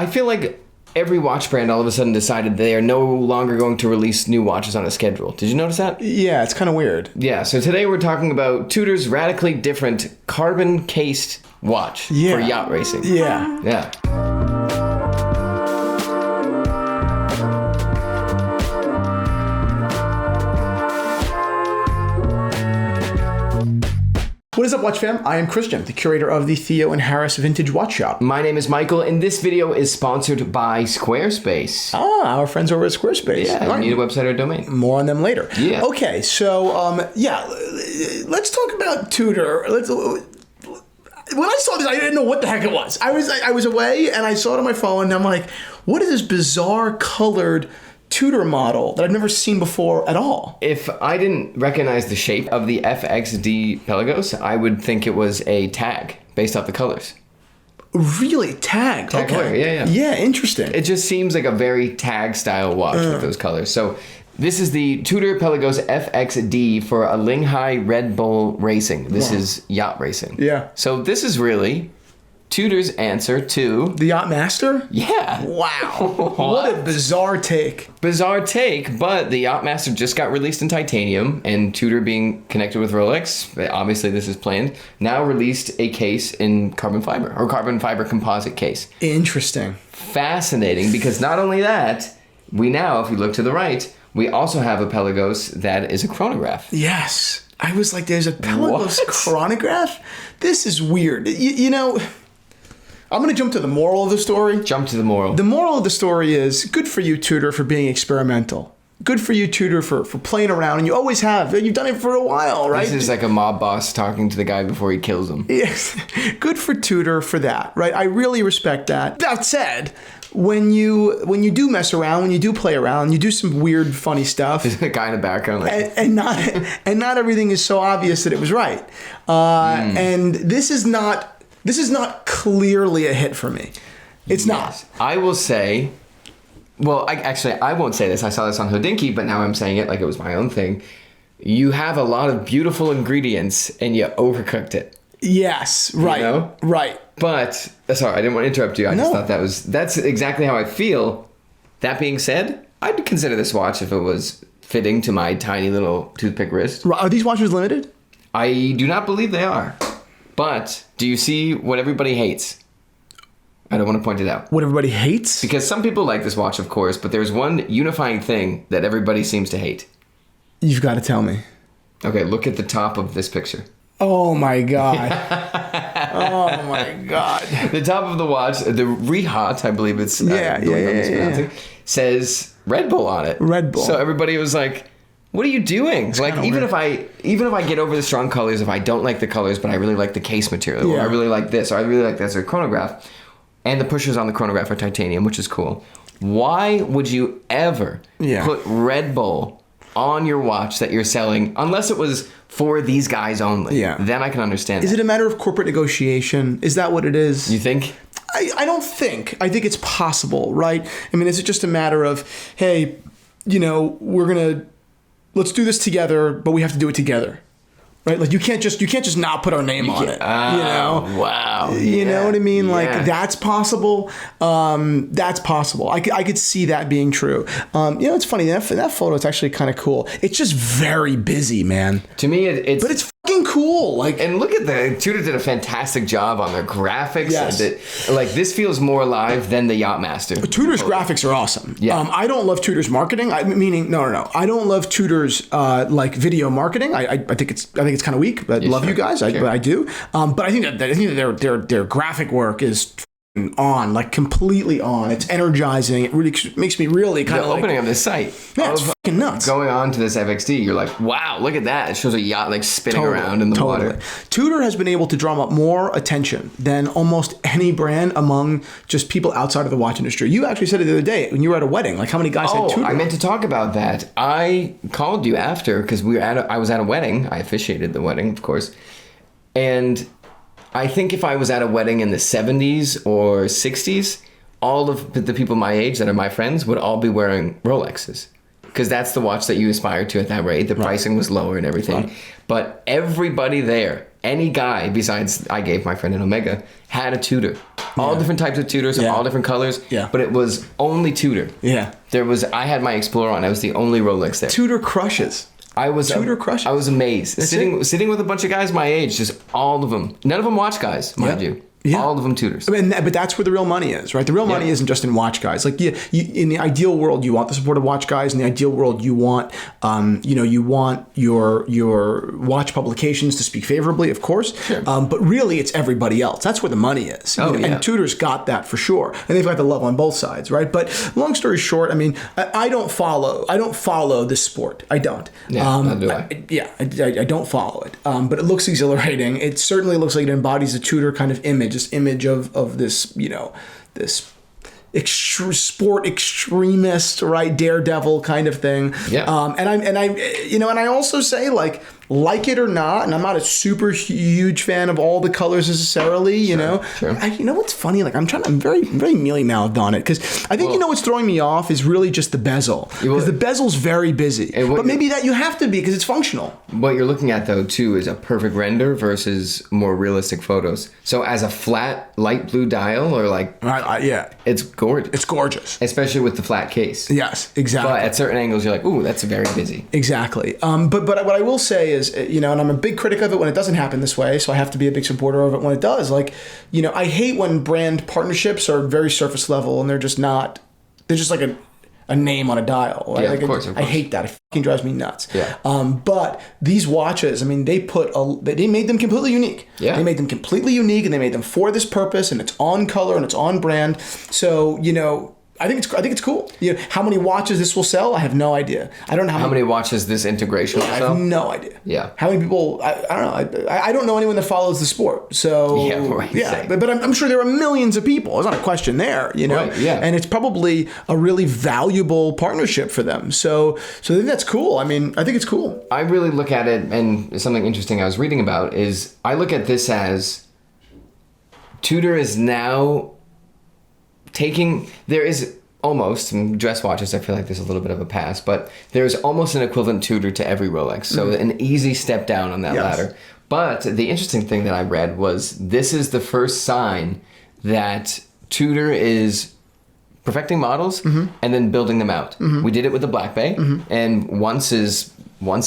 I feel like every watch brand all of a sudden decided they are no longer going to release new watches on a schedule. Did you notice that? Yeah, it's kind of weird. Yeah, so today we're talking about Tudor's radically different carbon-cased watch for yacht racing. Yeah. Yeah. What is up, Watch Fam? I am Christian, the curator of the Theo and Harris Vintage Watch Shop. My name is Michael, and this video is sponsored by Squarespace. Ah, our friends over at Squarespace. Yeah, you need a website or domain. More on them later. Yeah. Okay, so, let's talk about Tudor. When I saw this, I didn't know what the heck it was. I was away, and I saw it on my phone, and I'm like, what is this bizarre colored Tudor model that I've never seen before at all? If I didn't recognize the shape of the FXD Pelagos, I would think it was a tag based off the colors. Really? Tag? Tag color, yeah. Yeah, interesting. It just seems like a very tag style watch with those colors. So this is the Tudor Pelagos FXD for a Linghai Red Bull Racing. This is yacht racing. Yeah. So this is really Tudor's answer to The Yacht Master? Yeah. Wow. What a bizarre take. Bizarre take, but the Yacht Master just got released in titanium, and Tudor, being connected with Rolex, obviously this is planned, now released a case in carbon fiber, or carbon fiber composite case. Interesting. Fascinating, because not only that, we now, if we look to the right, we also have a Pelagos that is a chronograph. Yes. I was like, there's a Pelagos What? chronograph? This is weird. You know, I'm going to jump to the moral of the story. Jump to the moral. The moral of the story is, good for you, Tudor, for being experimental. Good for you, Tudor, for playing around, and you always have. You've done it for a while, right? This is like a mob boss talking to the guy before he kills him. Yes. Good for Tudor for that, right? I really respect that. That said, when you do mess around, when you do play around, you do some weird, funny stuff. There's a guy in the background like, and not everything is so obvious that it was right. And this is not clearly a hit for me. It's not. I will say, well, I won't say this. I saw this on Hodinkee, but now I'm saying it like it was my own thing. You have a lot of beautiful ingredients, and you overcooked it. Yes, right, You know? right. But, sorry, I didn't want to interrupt you. I just thought that's exactly how I feel. That being said, I'd consider this watch if it was fitting to my tiny little toothpick wrist. Are these watches limited? I do not believe they are. But do you see what everybody hates? I don't want to point it out. What everybody hates? Because some people like this watch, of course, but there's one unifying thing that everybody seems to hate. You've got to tell me. Okay, look at the top of this picture. Oh my God. Oh my God. The top of the watch, the Rehat, I believe it's says Red Bull on it. Red Bull. So everybody was like, what are you doing? It's like even if I get over the strong colors, if I don't like the colors, but I really like the case material, or I really like this, or I really like this, or chronograph, and the pushers on the chronograph are titanium, which is cool. Why would you ever put Red Bull on your watch that you're selling, unless it was for these guys only? Yeah. Then I can understand. Is it a matter of corporate negotiation? Is that what it is? You think? I don't think. I think it's possible, right? I mean, is it just a matter of, hey, let's do this together, but we have to do it together, right? Like you can't just not put our name on it. Wow. You know what I mean? Like that's possible. That's possible. I could see that being true. It's funny that photo. It's actually kind of cool. It's just very busy, man. To me, it's but it's fucking cool. Like, and look at Tudor did a fantastic job on their graphics. Yes. This feels more alive than the Yacht Master. Tudor's graphics are awesome. Yeah. I don't love Tudor's marketing. No. I don't love Tudor's video marketing. I think it's kind of weak. I love you guys. But I do. But I think that their graphic work is on, like completely on. It's energizing. It really makes me really kind of like opening of this site. Yeah, it's fucking nuts. Going on to this FXD, you're like, wow, look at that. It shows a yacht like spinning around in the water. Tudor has been able to drum up more attention than almost any brand among just people outside of the watch industry. You actually said it the other day when you were at a wedding. Like, how many guys had Tudor? I meant to talk about that. I called you after because I was at a wedding. I officiated the wedding, of course. And I think if I was at a wedding in the 70s or 60s, all of the people my age that are my friends would all be wearing Rolexes. Because that's the watch that you aspired to at that rate. The pricing was lower and everything. Right. But everybody there any guy besides I gave my friend an Omega had a Tudor. All different types of Tudors, all different colors. Yeah. But it was only Tudor. Yeah. I had my Explorer on. I was the only Rolex there. Tudor crushes. Tudor crushes. I was amazed. Sitting with a bunch of guys my age, just all of them. None of them watch guys, mind you. Yeah. All of them Tudors. I mean, but that's where the real money is, right? The real money isn't just in watch guys. Like, in the ideal world, you want the support of watch guys. In the ideal world, you want, you want your watch publications to speak favorably, of course. Sure. But really, it's everybody else. That's where the money is. And Tudor's got that for sure, and they've got the love on both sides, right? But long story short, I mean, I don't follow this sport. I don't. Yeah, neither do I. I don't follow it. But it looks exhilarating. It certainly looks like it embodies a Tudor kind of image. This image of this, this sport extremist, right, daredevil kind of thing. Yeah. And I also say, like it or not, and I'm not a super huge fan of all the colors necessarily, you know. Sure. You know what's funny? I'm very, very mealy-mouthed on it, because I think, what's throwing me off is really just the bezel. Because the bezel's very busy. But maybe that you have to be, because it's functional. What you're looking at, though, too, is a perfect render versus more realistic photos. So as a flat light blue dial, or it's gorgeous. It's gorgeous. Especially with the flat case. Yes, exactly. But at certain angles, you're like, ooh, that's very busy. Exactly. But what I will say is, and I'm a big critic of it when it doesn't happen this way, so I have to be a big supporter of it when it does. I hate when brand partnerships are very surface level and they're just like a name on a dial. Right? Yeah, of course. I hate that. It fucking drives me nuts. Yeah. But these watches, I mean, they made them completely unique. Yeah. They made them completely unique, and they made them for this purpose, and it's on color and it's on brand. So, I think it's cool. How many watches this will sell, I have no idea. I don't know how many watches this integration will sell. I have no idea. Yeah. How many people? I don't know. I don't know anyone that follows the sport. So but I'm sure there are millions of people. There's not a question there. Right, yeah. And it's probably a really valuable partnership for them. So I think that's cool. I mean, I think it's cool. I really look at it, and something interesting I was reading about is I look at this as Tudor is now there is almost, in dress watches, I feel like there's a little bit of a pass, but there's almost an equivalent Tudor to every Rolex. So an easy step down on that ladder. But the interesting thing that I read was this is the first sign that Tudor is perfecting models and then building them out. We did it with the Black Bay, and once is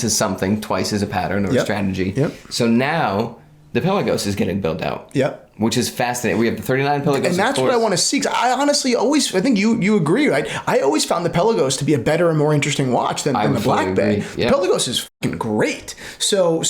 something, twice is a pattern or a strategy. So now the Pelagos is getting built out. Which is fascinating. We have the 39 Pelagos. And that's what I want to see. I honestly I think you agree, right? I always found the Pelagos to be a better and more interesting watch than the Black Bay. The Pelagos is fucking great. So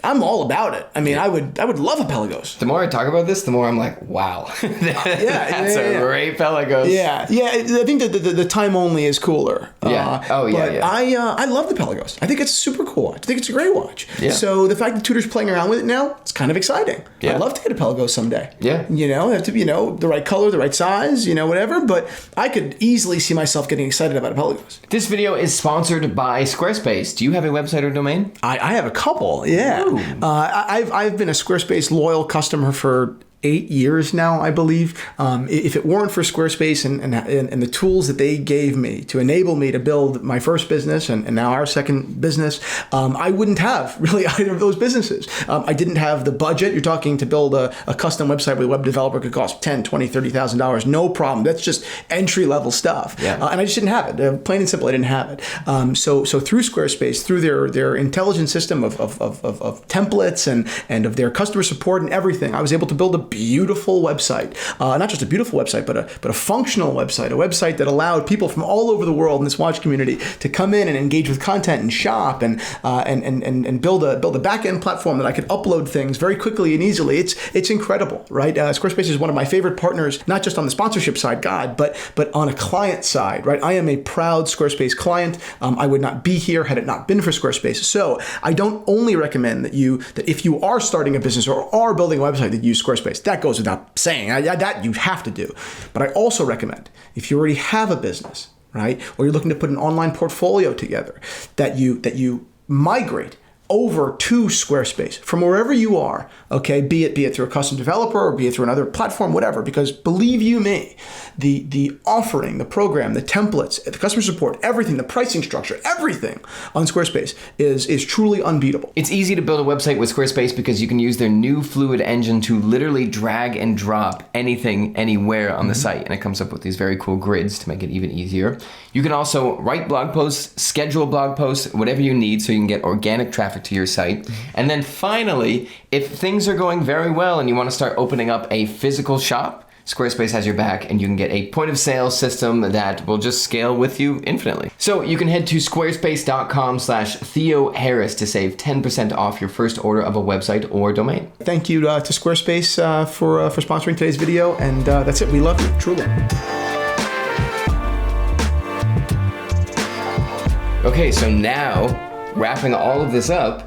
I'm all about it. I mean, I would love a Pelagos. The more I talk about this, the more I'm like, wow. That's a great Pelagos. Yeah. I think that the time only is cooler. I love the Pelagos. I think it's a super cool watch. I think it's a great watch. Yeah. So the fact that Tudor's playing around with it now, it's kind of exciting. Yeah. I'd love to get a Pelagos someday. Yeah. Have to be, the right color, the right size, whatever. But I could easily see myself getting excited about a Pelagos. This video is sponsored by Squarespace. Do you have a website or domain? I have a couple, yeah. I've been a Squarespace loyal customer for 8 years now, I believe. If it weren't for Squarespace and the tools that they gave me to enable me to build my first business and now our second business, I wouldn't have really either of those businesses. I didn't have the budget. You're talking to build a custom website with a web developer could cost $10,000, $20,000, $30,000. No problem. That's just entry-level stuff. Yeah. And I just didn't have it. Plain and simple, I didn't have it. So through Squarespace, through their intelligent system of templates and of their customer support and everything, I was able to build a beautiful website, not just a beautiful website, but a functional website, a website that allowed people from all over the world in this watch community to come in and engage with content and shop and build a back-end platform that I could upload things very quickly and easily. It's incredible, right? Squarespace is one of my favorite partners, not just on the sponsorship side, but on a client side, right? I am a proud Squarespace client. I would not be here had it not been for Squarespace. So I don't only recommend that if you are starting a business or are building a website, that you use Squarespace. That goes without saying. That you have to do. But I also recommend, if you already have a business, right, or you're looking to put an online portfolio together, that you migrate over to Squarespace from wherever you are, okay, be it through a custom developer or be it through another platform, whatever, because believe you me, the offering, the program, the templates, the customer support, everything, the pricing structure, everything on Squarespace is truly unbeatable. It's easy to build a website with Squarespace because you can use their new Fluid engine to literally drag and drop anything anywhere on the site, and it comes up with these very cool grids to make it even easier. You can also write blog posts, schedule blog posts, whatever you need so you can get organic traffic to your site. And then finally, if things are going very well and you want to start opening up a physical shop, Squarespace has your back, and you can get a point of sale system that will just scale with you infinitely. So you can head to squarespace.com/Theo Harris to save 10% off your first order of a website or domain. Thank you to Squarespace for sponsoring today's video, and that's it. We love you, truly. Okay, so now, wrapping all of this up,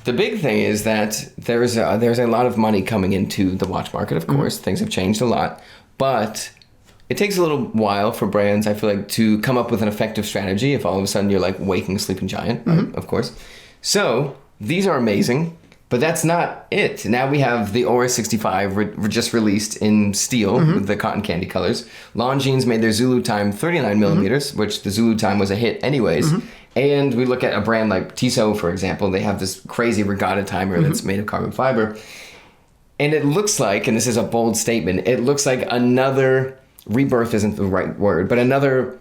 the big thing is that there's a lot of money coming into the watch market, of course. Things have changed a lot. But it takes a little while for brands, I feel like, to come up with an effective strategy if all of a sudden you're like waking a sleeping giant, right? Of course. So these are amazing, but that's not it. Now we have the Aura 65 just released in steel with the cotton candy colors. Longines made their Zulu Time 39 millimeters, which the Zulu Time was a hit anyways. And we look at a brand like Tissot, for example. They have this crazy regatta timer that's made of carbon fiber. And it looks like, and this is a bold statement, it looks like another, rebirth isn't the right word, but another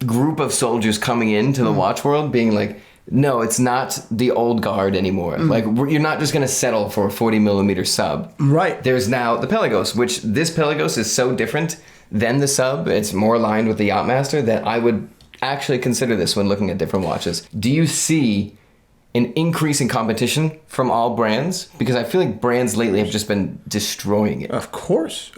group of soldiers coming into the watch world being like, no, it's not the old guard anymore. Like, you're not just going to settle for a 40 millimeter sub. Right. There's now the Pelagos, which this Pelagos is so different than the sub. It's more aligned with the Yachtmaster that I would actually consider this when looking at different watches. Do you see an increase in competition from all brands? Because I feel like brands lately have just been destroying it. Of course,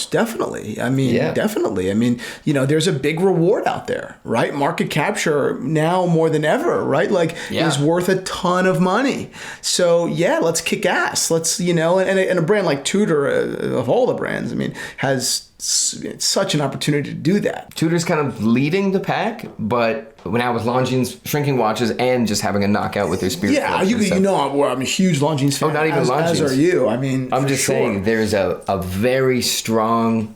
definitely. I mean, definitely. I mean, there's a big reward out there, right? Market capture now more than ever, right? Like, is worth a ton of money. So yeah, let's kick ass. Let's, and a brand like Tudor, of all the brands, I mean, has such an opportunity to do that. Tudor's kind of leading the pack, but now with Longines shrinking watches and just having a knockout with their Spirit. Yeah, I'm a huge Longines fan. Oh, not even Longines. As are you. I mean, I'm just saying there's a very strong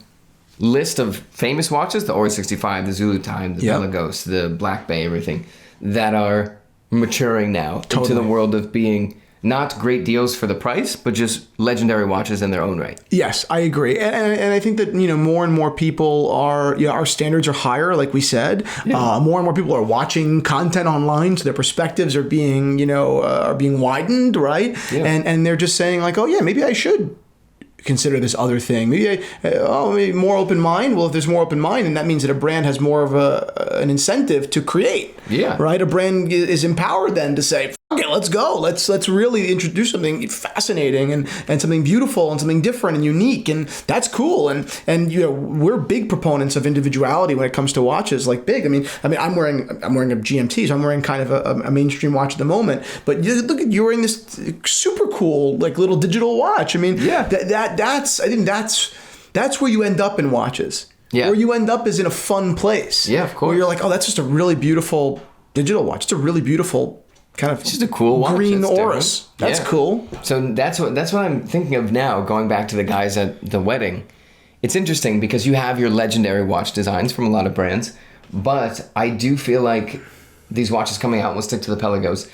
list of famous watches, the Aura 65, the Zulu Time, the Pelagos, the Black Bay, everything, that are maturing now into the world of being not great deals for the price, but just legendary watches in their own right. Yes, I agree. And I think that, more and more people are, our standards are higher, like we said. Yeah. More and more people are watching content online, so their perspectives are being, widened, right? Yeah. And they're just saying like, oh yeah, maybe I should consider this other thing. Maybe maybe more open mind. Well, if there's more open mind, then that means that a brand has more of an incentive to create. Yeah. Right. A brand is empowered then to say, okay, let's go. Let's really introduce something fascinating and something beautiful and something different and unique, and that's cool. And we're big proponents of individuality when it comes to watches. Like big. I mean, I'm wearing a GMT, so I'm wearing kind of a mainstream watch at the moment. But look at you're wearing this super cool like little digital watch. I mean, that's where you end up in watches. Yeah. Where you end up is in a fun place. Yeah, of course. Where you're like, oh, that's just a really beautiful digital watch. It's a really beautiful kind of, it's just a cool watch. Green Oris. That's cool. So that's what I'm thinking of now, going back to the guys at the wedding. It's interesting because you have your legendary watch designs from a lot of brands, but I do feel like these watches coming out, we'll stick to the Pelagos,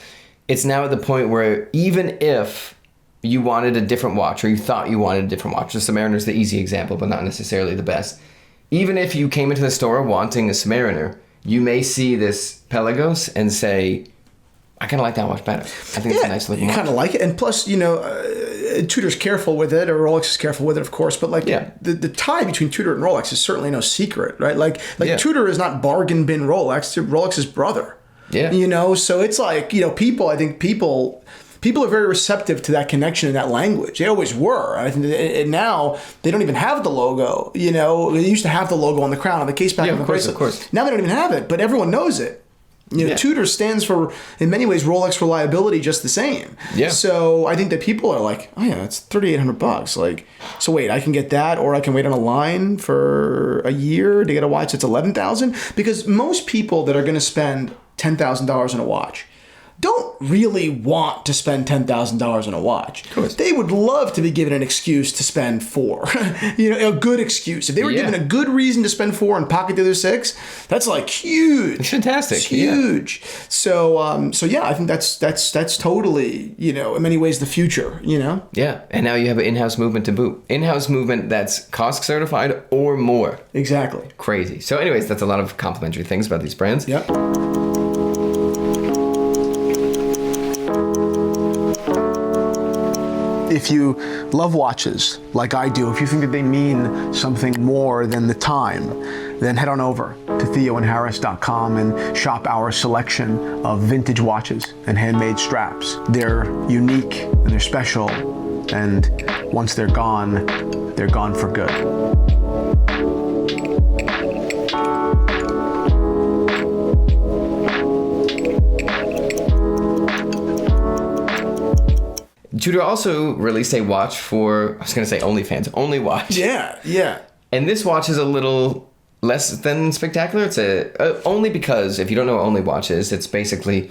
it's now at the point where even if you wanted a different watch or you thought you wanted a different watch, the Submariner's the easy example, but not necessarily the best. Even if you came into the store wanting a Submariner, you may see this Pelagos and say, I kind of like that watch better. I think it's a nice looking watch. You kind of like it. And plus, Tudor's careful with it, or Rolex is careful with it, of course. But the tie between Tudor and Rolex is certainly no secret, right? Like Tudor is not bargain bin Rolex. Rolex's brother. Yeah. So it's like, people are very receptive to that connection and that language. They always were. And now they don't even have the logo. They used to have the logo on the crown, on the case back, on the bracelet. Of course. Now they don't even have it, but everyone knows it. Tudor stands for, in many ways, Rolex reliability just the same. Yeah. So I think that people are like, oh yeah, it's $3,800. Like, so wait, I can get that, or I can wait on a line for a year to get a watch that's $11,000. Because most people that are going to spend $10,000 on a watch, don't really want to spend $10,000 on a watch. Of course. They would love to be given an excuse to spend $4. A good excuse. If they were given a good reason to spend $4 and pocket the other $6, that's like huge. It's fantastic. It's huge. So I think that's totally, in many ways the future, Yeah. And now you have an in-house movement to boot. In-house movement that's cost certified or more. Exactly. Crazy. So anyways, that's a lot of complimentary things about these brands. Yep. If you love watches like I do, if you think that they mean something more than the time, then head on over to theoandharris.com and shop our selection of vintage watches and handmade straps. They're unique and they're special, and once they're gone for good. Tudor also released a watch for, I was going to say OnlyFans, Only Watch. Yeah. And this watch is a little less than spectacular. It's only because, if you don't know what Only Watch is, it's basically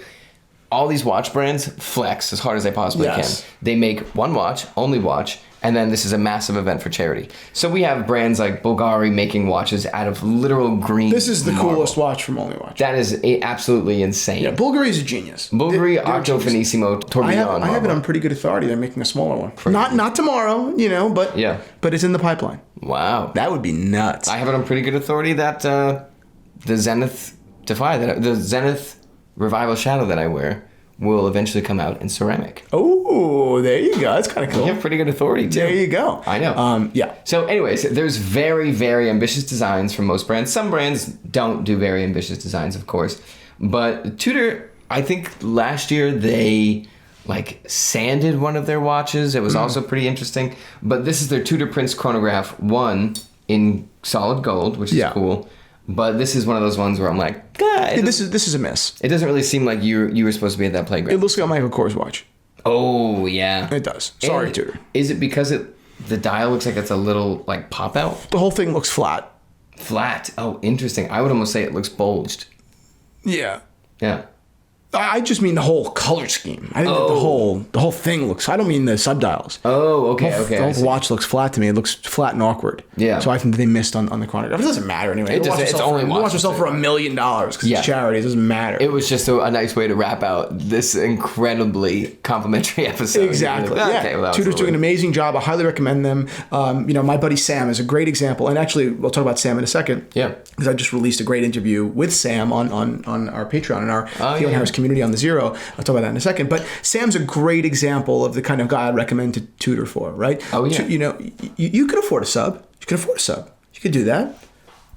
all these watch brands flex as hard as they possibly can. They make one watch, Only Watch, and then this is a massive event for charity. So we have brands like Bulgari making watches out of literal green This is the marble. coolest watch from Only Watch. That is absolutely insane. Yeah, Bulgari's a genius. Bulgari Octo Finissimo Tourbillon. I have it on pretty good authority. They're making a smaller one. Crazy. Not tomorrow, but it's in the pipeline. Wow. That would be nuts. I have it on pretty good authority that the Zenith the Zenith Revival Shadow that I wear will eventually come out in ceramic. Oh, there you go. That's kind of cool. You have pretty good authority, too. There you go. I know. Yeah. So anyways, there's very, very ambitious designs from most brands. Some brands don't do very ambitious designs, of course. But Tudor, I think last year they sanded one of their watches. It was also pretty interesting. But this is their Tudor Prince Chronograph 1 in solid gold, which is cool. But this is one of those ones where I'm like, God, this is a miss. It doesn't really seem like you were supposed to be at that playground. It looks like a Michael Kors watch. Oh, yeah. It does. Sorry, Tudor. Is it because the dial looks like it's a little pop out? The whole thing looks flat. Flat. Oh, interesting. I would almost say it looks bulged. Yeah. Yeah. I just mean the whole color scheme. I think that the whole thing looks. I don't mean the subdials. Oh, okay, The whole watch looks flat to me. It looks flat and awkward. Yeah. So I think they missed on the chronograph. It doesn't matter anyway. It's only watch yourself for $1 million because it's charity. It doesn't matter. It was just a nice way to wrap out this incredibly complimentary episode. Exactly. Okay, well, Tudor's doing an amazing job. I highly recommend them. My buddy Sam is a great example, and actually we'll talk about Sam in a second. Yeah. Because I just released a great interview with Sam on our Patreon and our Theo and Harris community on the Zero. I'll talk about that in a second. But Sam's a great example of the kind of guy I'd recommend to Tudor for, right? Oh, yeah. You could afford a sub. You could do that.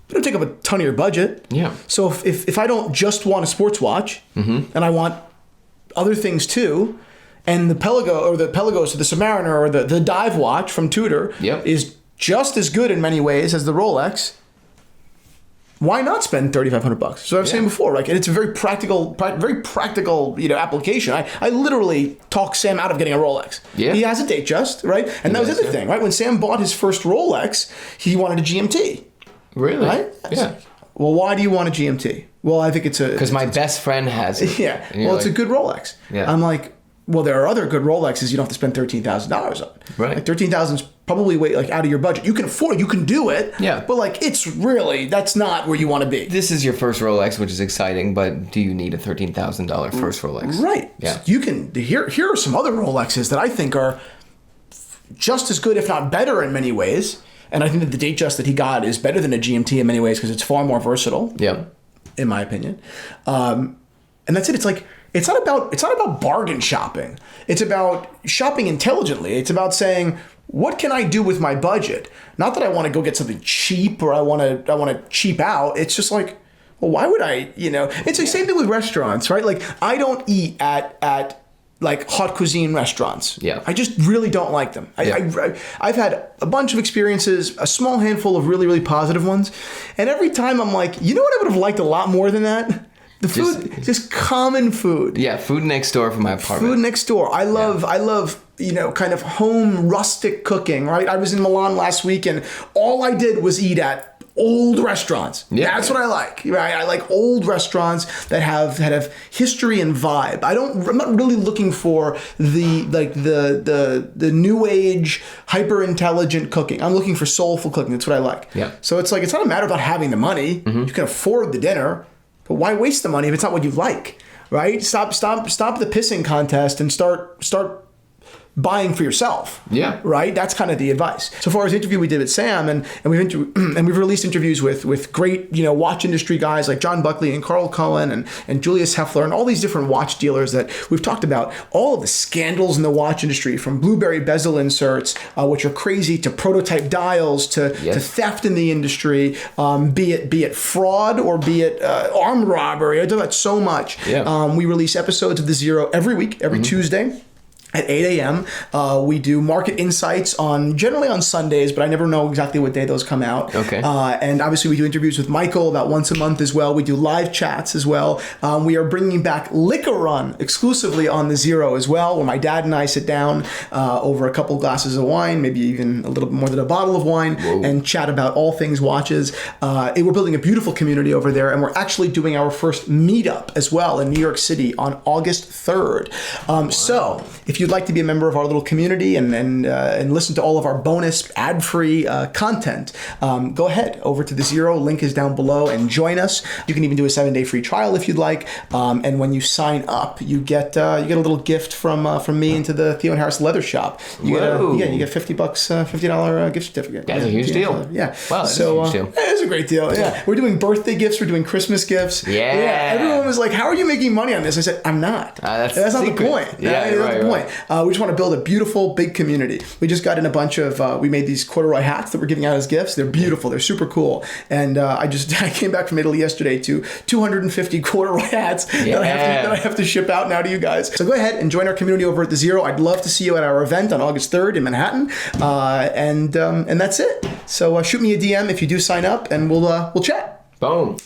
But it'll take up a ton of your budget. Yeah. So if I don't just want a sports watch and I want other things too, and the Pelagos or the Submariner or the dive watch from Tudor is just as good in many ways as the Rolex, why not spend $3,500? So I was saying before, and it's a very practical, application. I literally talked Sam out of getting a Rolex. Yeah. He has a date just, right? And that was the other thing, right? When Sam bought his first Rolex, he wanted a GMT. Really? Right? Yeah. Well, why do you want a GMT? Well, I think it's because my best friend has it. Yeah. Well, it's a good Rolex. Yeah. I'm like, well, there are other good Rolexes you don't have to spend $13,000 on. Right. $13,000 is probably way out of your budget. You can afford it. You can do it. Yeah. But it's really, that's not where you want to be. This is your first Rolex, which is exciting, but do you need a $13,000 first Rolex? Right. Yeah. You can, here are some other Rolexes that I think are just as good, if not better in many ways. And I think that the Datejust that he got is better than a GMT in many ways because it's far more versatile. Yeah. In my opinion. And that's it. It's not about bargain shopping. It's about shopping intelligently. It's about saying, what can I do with my budget? Not that I want to go get something cheap or I want to cheap out. It's just well, why would I, It's the same thing with restaurants, right? I don't eat at hot cuisine restaurants. Yeah. I just really don't like them. I've had a bunch of experiences, a small handful of really, really positive ones. And every time I'm like, you know what I would have liked a lot more than that? The food, just common food. Yeah, food next door from my apartment. Food next door. I love, kind of home rustic cooking, right? I was in Milan last week and all I did was eat at old restaurants. Yeah. That's what I like. Right? I like old restaurants that have history and vibe. I'm not really looking for the new age hyper intelligent cooking. I'm looking for soulful cooking. That's what I like. Yeah. So it's like, it's not a matter about having the money. You can afford the dinner, but why waste the money if it's not what you like? Right? Stop the pissing contest and start buying for yourself. Yeah. Right? That's kind of the advice. So far as the interview we did with Sam, and we've released interviews with great, watch industry guys like John Buckley and Carl Cohen and Julius Heffler and all these different watch dealers that we've talked about, all of the scandals in the watch industry, from blueberry bezel inserts, which are crazy, to prototype dials, to theft in the industry, be it fraud or be it armed robbery. I talk about so much. Yeah. We release episodes of The Zero every week, every Tuesday at 8 a.m. We do market insights generally on Sundays, but I never know exactly what day those come out. Okay. And obviously we do interviews with Michael about once a month as well. We do live chats as well. We are bringing back Liquor Run exclusively on The Zero as well, where my dad and I sit down over a couple glasses of wine, maybe even a little bit more than a bottle of wine, and chat about all things watches. We're building a beautiful community over there, and we're actually doing our first meetup as well in New York City on August 3rd. So if you'd like to be a member of our little community and listen to all of our bonus ad-free content, go ahead over to The Zero. Link is down below, and join us. You can even do a 7-day free trial if you'd like. And when you sign up, you get a little gift from me into the Theo and Harris Leather Shop. You get $50, $50 gift certificate. That's a huge deal. Yeah. Wow, that's a huge deal. It is a great deal. Yeah. We're doing birthday gifts. We're doing Christmas gifts. Yeah. Everyone was like, "How are you making money on this?" I said, "I'm not. That's not the point. That's not the point. We just want to build a beautiful, big community. We just got in a bunch of, we made these corduroy hats that we're giving out as gifts. They're beautiful. They're super cool. And I came back from Italy yesterday to 250 corduroy hats that I have to ship out now to you guys. So go ahead and join our community over at The Zero. I'd love to see you at our event on August 3rd in Manhattan. And that's it. So shoot me a DM if you do sign up, and we'll chat. Boom.